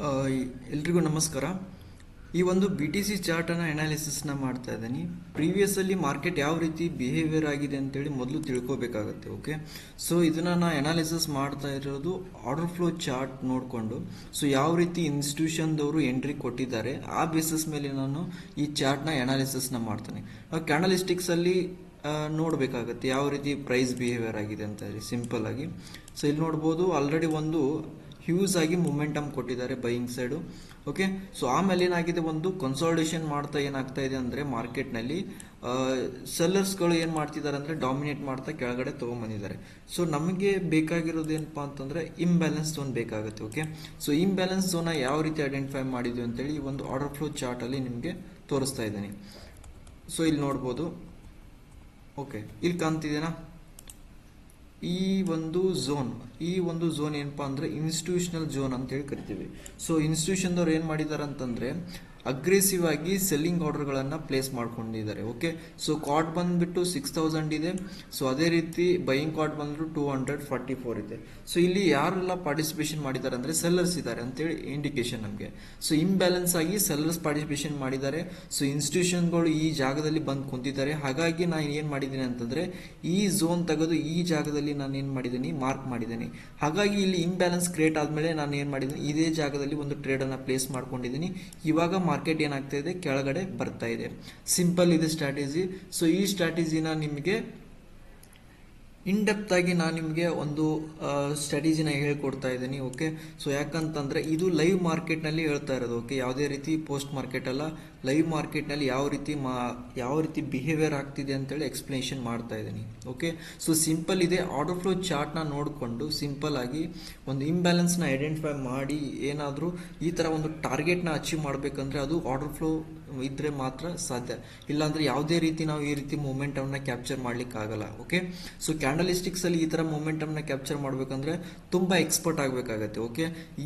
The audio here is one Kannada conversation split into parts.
ಆ, ಎಲ್ರಿಗೂ ನಮಸ್ಕಾರ. ಈ ಒಂದು ಬಿ ಟಿ ಸಿ ಚಾರ್ಟನ್ನು ಅನಾಲಿಸಿಸ್ನ ಮಾಡ್ತಾ ಇದ್ದೀನಿ. ಪ್ರೀವಿಯಸ್ಸಲ್ಲಿ ಮಾರ್ಕೆಟ್ ಯಾವ ರೀತಿ ಬಿಹೇವಿಯರ್ ಆಗಿದೆ ಅಂತೇಳಿ ಮೊದಲು ತಿಳ್ಕೊಬೇಕಾಗತ್ತೆ. ಓಕೆ, ಸೊ ಇದನ್ನು ನಾನು ಅನಾಲಿಸಿಸ್ ಮಾಡ್ತಾ ಇರೋದು ಆರ್ಡರ್ ಫ್ಲೋ ಚಾರ್ಟ್ ನೋಡಿಕೊಂಡು, ಸೊ ಯಾವ ರೀತಿ ಇನ್ಸ್ಟಿಟ್ಯೂಷನ್ದವರು ಎಂಟ್ರಿ ಕೊಟ್ಟಿದ್ದಾರೆ ಆ ಬೇಸಿಸ್ ಮೇಲೆ ನಾನು ಈ ಚಾರ್ಟ್ನ ಅನಾಲಿಸಿಸ್ನ ಮಾಡ್ತೇನೆ. ಕ್ಯಾಂಡಲಿಸ್ಟಿಕ್ಸಲ್ಲಿ ನೋಡಬೇಕಾಗತ್ತೆ ಯಾವ ರೀತಿ ಪ್ರೈಸ್ ಬಿಹೇವಿಯರ್ ಆಗಿದೆ ಅಂತ ಹೇಳಿ ಸಿಂಪಲ್ ಆಗಿ. ಸೊ ಇಲ್ಲಿ ನೋಡ್ಬೋದು, ಆಲ್ರೆಡಿ ಒಂದು ಹ್ಯೂಸ್ ಆಗಿ ಮೊಮೆಂಟಮ್ ಕೊಟ್ಟಿದ್ದಾರೆ ಬೈಯಿಂಗ್ ಸೈಡು. ಓಕೆ, ಸೊ ಆಮೇಲೆ ಏನಾಗಿದೆ, ಒಂದು ಕನ್ಸಾಲಿಡೇಷನ್ ಮಾಡ್ತಾ ಏನಾಗ್ತಾ ಇದೆ ಅಂದರೆ ಮಾರ್ಕೆಟ್ನಲ್ಲಿ ಸೆಲ್ಲರ್ಸ್ಗಳು ಏನು ಮಾಡ್ತಿದ್ದಾರೆ ಅಂದರೆ ಡಾಮಿನೇಟ್ ಮಾಡ್ತಾ ಕೆಳಗಡೆ ತೊಗೊಂಬಂದಿದ್ದಾರೆ. ಸೊ ನಮಗೆ ಬೇಕಾಗಿರೋದು ಏನಪ್ಪ ಅಂತಂದರೆ ಇಂಬ್ಯಾಲೆನ್ಸ್ ಝೋನ್ ಬೇಕಾಗುತ್ತೆ. ಓಕೆ, ಸೊ ಇಂಬ್ಯಾಲೆನ್ಸ್ ಝೋನ ಯಾವ ರೀತಿ ಐಡೆಂಟಿಫೈ ಮಾಡಿದ್ವಿ ಅಂತೇಳಿ ಈ ಒಂದು ಆರ್ಡರ್ ಫ್ಲೋ ಚಾರ್ಟಲ್ಲಿ ನಿಮಗೆ ತೋರಿಸ್ತಾ ಇದ್ದೀನಿ. ಸೊ ಇಲ್ಲಿ ನೋಡ್ಬೋದು. ಓಕೆ, ಇಲ್ಲಿ ಕಾಣ್ತಿದ್ದೀನಾ ಈ ಒಂದು ಝೋನ್ ಏನಪ್ಪಾ ಅಂದರೆ ಇನ್ಸ್ಟಿಟ್ಯೂಷನಲ್ ಝೋನ್ ಅಂತೇಳಿ ಕರಿತೀವಿ. ಸೊ ಇನ್ಸ್ಟಿಟ್ಯೂಷನ್ದವ್ರು ಏನು ಮಾಡಿದ್ದಾರೆ ಅಂತಂದರೆ ಅಗ್ರೆಸಿವ್ ಆಗಿ ಸೆಲ್ಲಿಂಗ್ ಆರ್ಡರ್ಗಳನ್ನು ಪ್ಲೇಸ್ ಮಾಡ್ಕೊಂಡಿದ್ದಾರೆ. ಓಕೆ, ಸೊ ಕಾರ್ಡ್ ಬಂದುಬಿಟ್ಟು 6000 ಇದೆ. ಸೊ ಅದೇ ರೀತಿ ಬೈಯಿಂಗ್ ಕಾರ್ಡ್ ಬಂದ್ಬಿಟ್ಟು 244 ಇದೆ. ಸೊ ಇಲ್ಲಿ ಯಾರೆಲ್ಲ ಪಾರ್ಟಿಸಿಪೇಷನ್ ಮಾಡಿದ್ದಾರೆ ಅಂದರೆ ಸೆಲ್ಲರ್ಸ್ ಇದ್ದಾರೆ ಅಂತೇಳಿ ಇಂಡಿಕೇಶನ್ ನಮಗೆ. ಸೊ ಇಂಬ್ಯಾಲೆನ್ಸ್ ಆಗಿ ಸೆಲ್ಲರ್ಸ್ ಪಾರ್ಟಿಸಿಪೇಷನ್ ಮಾಡಿದ್ದಾರೆ. ಸೊ ಇನ್ಸ್ಟಿಟ್ಯೂಷನ್ಗಳು ಈ ಜಾಗದಲ್ಲಿ ಬಂದು ಕುಂತಿದ್ದಾರೆ. ಹಾಗಾಗಿ ನಾನು ಏನು ಮಾಡಿದ್ದೀನಿ ಅಂತಂದರೆ ಈ ಝೋನ್ ತೆಗೆದು ಈ ಜಾಗದಲ್ಲಿ ನಾನು ಏನು ಮಾಡಿದ್ದೀನಿ, ಮಾರ್ಕ್ ಮಾಡಿದ್ದೀನಿ. ಹಾಗಾಗಿ ಇಲ್ಲಿ ಇಂಬ್ಯಾಲೆನ್ಸ್ ಕ್ರಿಯೇಟ್ ಆದಮೇಲೆ ನಾನು ಏನು ಮಾಡಿದ್ದೀನಿ, ಇದೇ ಜಾಗದಲ್ಲಿ ಒಂದು ಟ್ರೇಡನ್ನು ಪ್ಲೇಸ್ ಮಾಡ್ಕೊಂಡಿದ್ದೀನಿ. ಇವಾಗ ಮಾರ್ಕೆಟ್ ಏನಾಗ್ತಾ ಇದೆ, ಕೆಳಗಡೆ ಬರ್ತಾ ಇದೆ. ಸಿಂಪಲ್ ಇದೆ ಸ್ಟ್ರಾಟಜಿ. ಸೊ ಈ ಸ್ಟ್ರಾಟಜಿನ ನಿಮಗೆ ಇನ್ ಡೆಪ್ತ್ ಆಗಿ ನಾನು ನಿಮಗೆ ಒಂದು ಸ್ಟ್ರಾಟಜಿನ ಹೇಳ್ಕೊಡ್ತಾ ಇದ್ದೀನಿ. ಓಕೆ, ಸೊ ಯಾಕಂತಂದರೆ ಇದು ಲೈವ್ ಮಾರ್ಕೆಟ್ನಲ್ಲಿ ಹೇಳ್ತಾ ಇರೋದು. ಓಕೆ, ಯಾವುದೇ ರೀತಿ ಪೋಸ್ಟ್ ಮಾರ್ಕೆಟ್ ಅಲ್ಲ, ಲೈವ್ ಮಾರ್ಕೆಟ್ನಲ್ಲಿ ಯಾವ ರೀತಿ ಬಿಹೇವಿಯರ್ ಆಗ್ತಿದೆ ಅಂತೇಳಿ ಎಕ್ಸ್ಪ್ಲನೇಷನ್ ಮಾಡ್ತಾ ಇದ್ದೀನಿ. ಓಕೆ, ಸೊ ಸಿಂಪಲ್ ಇದೆ. ಆರ್ಡರ್ ಫ್ಲೋ ಚಾರ್ಟ್ನ ನೋಡಿಕೊಂಡು ಸಿಂಪಲ್ ಆಗಿ ಒಂದು ಇಂಬ್ಯಾಲೆನ್ಸ್ನ ಐಡೆಂಟಿಫೈ ಮಾಡಿ ಏನಾದರೂ ಈ ಥರ ಒಂದು ಟಾರ್ಗೆಟ್ನ ಅಚೀವ್ ಮಾಡಬೇಕಂದ್ರೆ ಅದು ಆರ್ಡರ್ ಫ್ಲೋ ಇದ್ದರೆ ಮಾತ್ರ ಸಾಧ್ಯ. ಇಲ್ಲಾಂದರೆ ಯಾವುದೇ ರೀತಿ ನಾವು ಈ ರೀತಿ ಮೊಮೆಂಟಮ್ನ ಕ್ಯಾಪ್ಚರ್ ಮಾಡಲಿಕ್ಕಾಗಲ್ಲ. ಓಕೆ, ಸೊ ಕ್ಯಾಂಡಲಿಸ್ಟಿಕ್ಸಲ್ಲಿ ಈ ಥರ ಮೊಮೆಂಟಮ್ನ ಕ್ಯಾಪ್ಚರ್ ಮಾಡಬೇಕಂದ್ರೆ ತುಂಬ ಎಕ್ಸ್ಪರ್ಟ್ ಆಗಬೇಕಾಗತ್ತೆ. ಓಕೆ,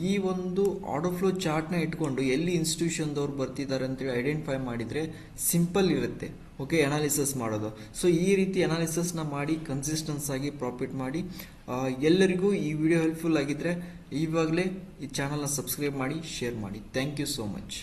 ಈ ಒಂದು ಆರ್ಡರ್ ಫ್ಲೋ ಚಾರ್ಟ್ನ ಇಟ್ಕೊಂಡು ಎಲ್ಲಿ ಇನ್ಸ್ಟಿಟ್ಯೂಷನ್ದವ್ರು ಬರ್ತಿದ್ದಾರೆ ಅಂತೇಳಿ ಐಡೆಂಟಿಫೈ ಮಾಡಿದರೆ ಸಿಂಪಲ್ ಇರುತ್ತೆ. ಓಕೆ, ಅನಾಲಿಸಿಸ್ ಮಾಡೋದು. ಸೊ ಈ ರೀತಿ ಅನಾಲಿಸಿಸ್ನ ಮಾಡಿ ಕನ್ಸಿಸ್ಟೆನ್ಸ್ ಆಗಿ ಪ್ರಾಫಿಟ್ ಮಾಡಿ. ಎಲ್ಲರಿಗೂ ಈ ವಿಡಿಯೋ ಹೆಲ್ಪ್ಫುಲ್ ಆಗಿದ್ದರೆ ಇವಾಗಲೇ ಈ ಚಾನಲ್ನ ಸಬ್ಸ್ಕ್ರೈಬ್ ಮಾಡಿ, ಶೇರ್ ಮಾಡಿ. Thank you so much.